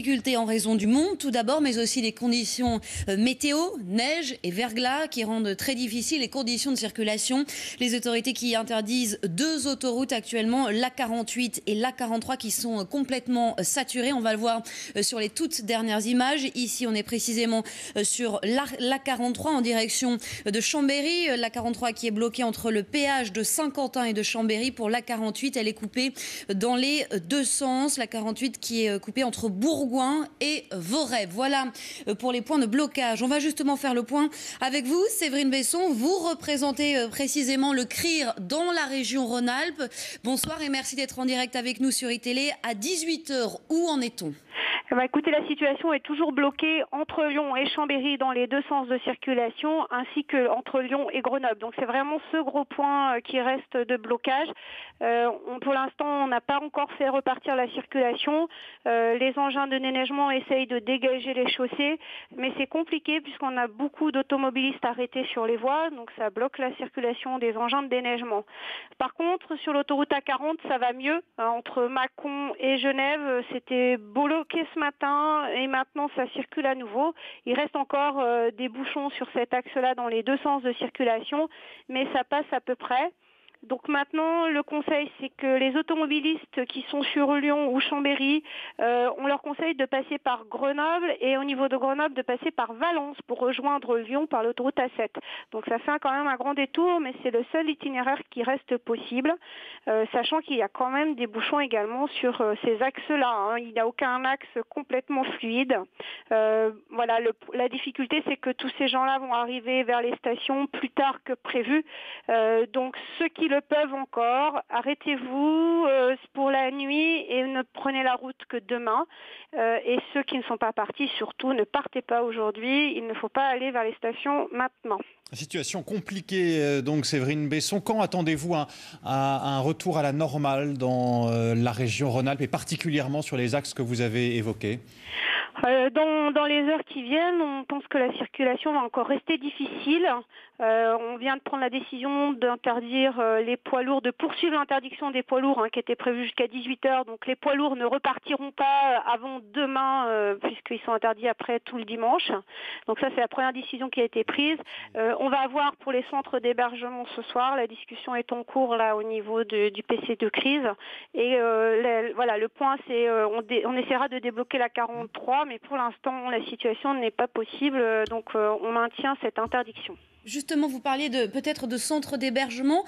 difficultés en raison du monde tout d'abord, mais aussi des conditions météo, neige et verglas qui rendent très difficiles les conditions de circulation. Les autorités qui interdisent 2 autoroutes actuellement, l'A48 et l'A43 qui sont complètement saturées. On va le voir sur les toutes dernières images. Ici, on est précisément sur l'A43 en direction de Chambéry. L'A43 qui est bloquée entre le péage de Saint-Quentin et de Chambéry. Pour l'A48, elle est coupée dans les 2 sens. L'A48 qui est coupée entre Bourgoin et Voreppe. Voilà pour les points de blocage. On va justement faire le point avec vous, Séverine Besson. Vous représentez précisément le CRIR dans la région Rhône-Alpes. Bonsoir et merci d'être en direct avec nous sur iTélé. À 18h, où en est-on ? Écoutez, la situation est toujours bloquée entre Lyon et Chambéry dans les 2 sens de circulation, ainsi que entre Lyon et Grenoble. Donc c'est vraiment ce gros point qui reste de blocage. Pour l'instant, on n'a pas encore fait repartir la circulation. Les engins de déneigement essayent de dégager les chaussées, mais c'est compliqué puisqu'on a beaucoup d'automobilistes arrêtés sur les voies, donc ça bloque la circulation des engins de déneigement. Par contre, sur l'autoroute A40, ça va mieux. Entre Mâcon et Genève, c'était bloqué ce matin et maintenant ça circule à nouveau. Il reste encore des bouchons sur cet axe-là dans les 2 sens de circulation, mais ça passe à peu près. Donc maintenant, le conseil, c'est que les automobilistes qui sont sur Lyon ou Chambéry, on leur conseille de passer par Grenoble et au niveau de Grenoble, de passer par Valence pour rejoindre Lyon par l'autoroute A7. Donc ça fait quand même un grand détour, mais c'est le seul itinéraire qui reste possible, sachant qu'il y a quand même des bouchons également sur ces axes-là. Il n'y a aucun axe complètement fluide. Voilà, la difficulté, c'est que tous ces gens-là vont arriver vers les stations plus tard que prévu. Donc ceux qui le peuvent encore, arrêtez-vous pour la nuit et ne prenez la route que demain. Et ceux qui ne sont pas partis, surtout, ne partez pas aujourd'hui. Il ne faut pas aller vers les stations maintenant. Situation compliquée, donc Séverine Besson. Quand attendez-vous un retour à la normale dans la région Rhône-Alpes et particulièrement sur les axes que vous avez évoqués ? Dans les heures qui viennent, on pense que la circulation va encore rester difficile. On vient de prendre la décision d'interdire les poids lourds, de poursuivre l'interdiction des poids lourds qui était prévue jusqu'à 18h. Donc les poids lourds ne repartiront pas avant demain puisqu'ils sont interdits après tout le dimanche. Donc ça, c'est la première décision qui a été prise. On va avoir pour les centres d'hébergement ce soir. La discussion est en cours là au niveau du PC de crise. Et voilà, le point, c'est on essaiera de débloquer la 43. Mais pour l'instant, la situation n'est pas possible, donc on maintient cette interdiction. Justement, vous parliez peut-être de centres d'hébergement.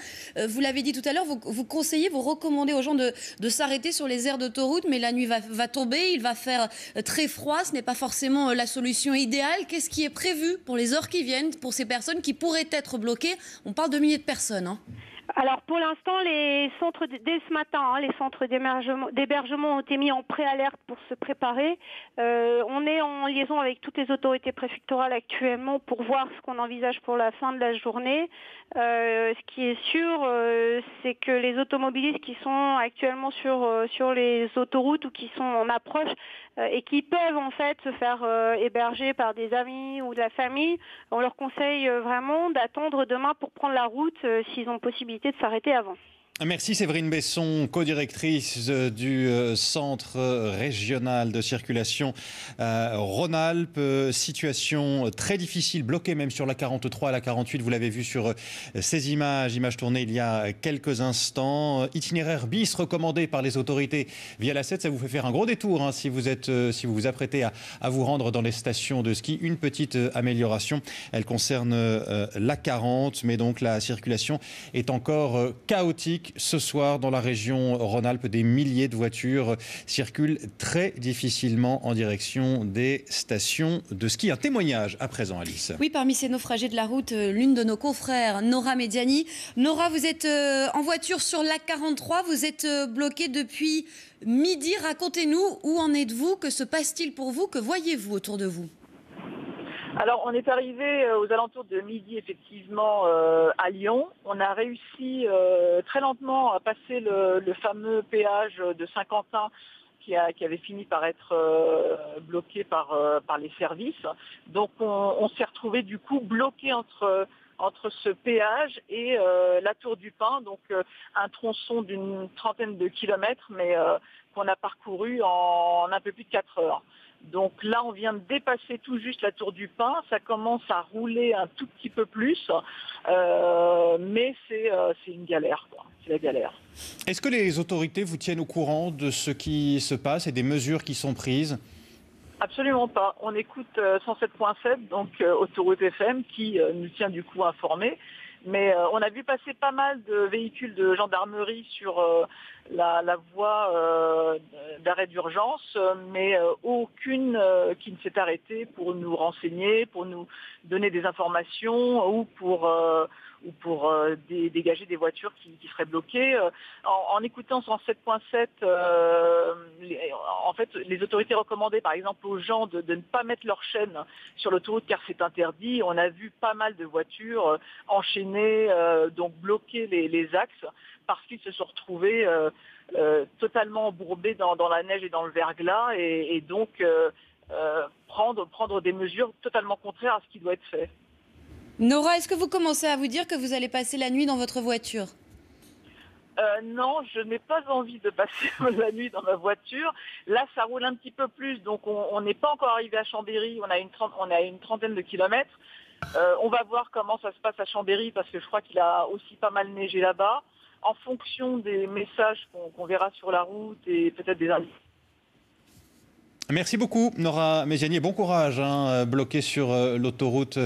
Vous l'avez dit tout à l'heure, vous conseillez, vous recommandez aux gens de s'arrêter sur les aires d'autoroute, mais la nuit va tomber, il va faire très froid, ce n'est pas forcément la solution idéale. Qu'est-ce qui est prévu pour les heures qui viennent, pour ces personnes qui pourraient être bloquées ? On parle de milliers de personnes. Alors pour l'instant, les centres dès ce matin, les centres d'hébergement ont été mis en préalerte pour se préparer. On est en liaison avec toutes les autorités préfectorales actuellement pour voir ce qu'on envisage pour la fin de la journée. Ce qui est sûr, c'est que les automobilistes qui sont actuellement sur les autoroutes ou qui sont en approche et qui peuvent en fait se faire héberger par des amis ou de la famille, on leur conseille vraiment d'attendre demain pour prendre la route s'ils ont possibilité de s'arrêter avant. Merci Séverine Besson, co-directrice du Centre régional de circulation Rhône-Alpes. Situation très difficile, bloquée même sur la 43 et la 48. Vous l'avez vu sur ces images tournées il y a quelques instants. Itinéraire bis recommandé par les autorités via la 7. Ça vous fait faire un gros détour si vous vous apprêtez à vous rendre dans les stations de ski. Une petite amélioration, elle concerne la 40, mais donc la circulation est encore chaotique. Ce soir, dans la région Rhône-Alpes, des milliers de voitures circulent très difficilement en direction des stations de ski. Un témoignage à présent, Alice. Oui, parmi ces naufragés de la route, l'une de nos confrères, Nora Mediani. Nora, vous êtes en voiture sur l'A43, vous êtes bloquée depuis midi. Racontez-nous, où en êtes-vous? Que se passe-t-il pour vous? Que voyez-vous autour de vous? Alors, on est arrivé aux alentours de midi, effectivement, à Lyon. On a réussi très lentement à passer le fameux péage de Saint-Quentin qui avait fini par être bloqué par les services. Donc, on s'est retrouvé du coup bloqué entre ce péage et la Tour du Pin, donc un tronçon d'une trentaine de kilomètres, mais qu'on a parcouru en un peu plus de 4 heures. Donc là, on vient de dépasser tout juste la Tour du Pin. Ça commence à rouler un tout petit peu plus, mais c'est une galère, quoi. C'est la galère. Est-ce que les autorités vous tiennent au courant de ce qui se passe et des mesures qui sont prises ? Absolument pas. On écoute 107.7, donc Autoroute FM, qui nous tient du coup informés. Mais on a vu passer pas mal de véhicules de gendarmerie sur la voie d'arrêt d'urgence, mais aucune qui ne s'est arrêtée pour nous renseigner, pour nous donner des informations ou pour dégager des voitures qui seraient bloquées. En écoutant 107.7, en fait, les autorités recommandaient par exemple aux gens de ne pas mettre leur chaîne sur l'autoroute car c'est interdit. On a vu pas mal de voitures enchaînées, donc bloquer les axes parce qu'ils se sont retrouvés totalement embourbés dans la neige et dans le verglas et donc prendre des mesures totalement contraires à ce qui doit être fait. Nora, est-ce que vous commencez à vous dire que vous allez passer la nuit dans votre voiture ? Non, je n'ai pas envie de passer la nuit dans ma voiture. Là, ça roule un petit peu plus, donc on n'est pas encore arrivé à Chambéry. On a une trentaine de kilomètres. On va voir comment ça se passe à Chambéry parce que je crois qu'il a aussi pas mal neigé là-bas. En fonction des messages qu'on verra sur la route et peut-être des indices. Merci beaucoup Nora Mézianier, bon courage, bloqué sur l'autoroute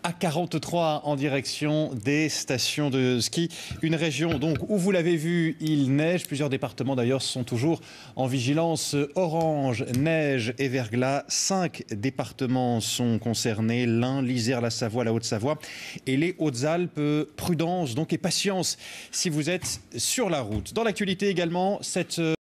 A43 en direction des stations de ski. Une région donc où vous l'avez vu, il neige, plusieurs départements d'ailleurs sont toujours en vigilance orange, neige et verglas. 5 départements sont concernés, l'Ain, l'Isère, la Savoie, la Haute-Savoie et les Hautes-Alpes. Prudence donc et patience si vous êtes sur la route. Dans l'actualité également, cette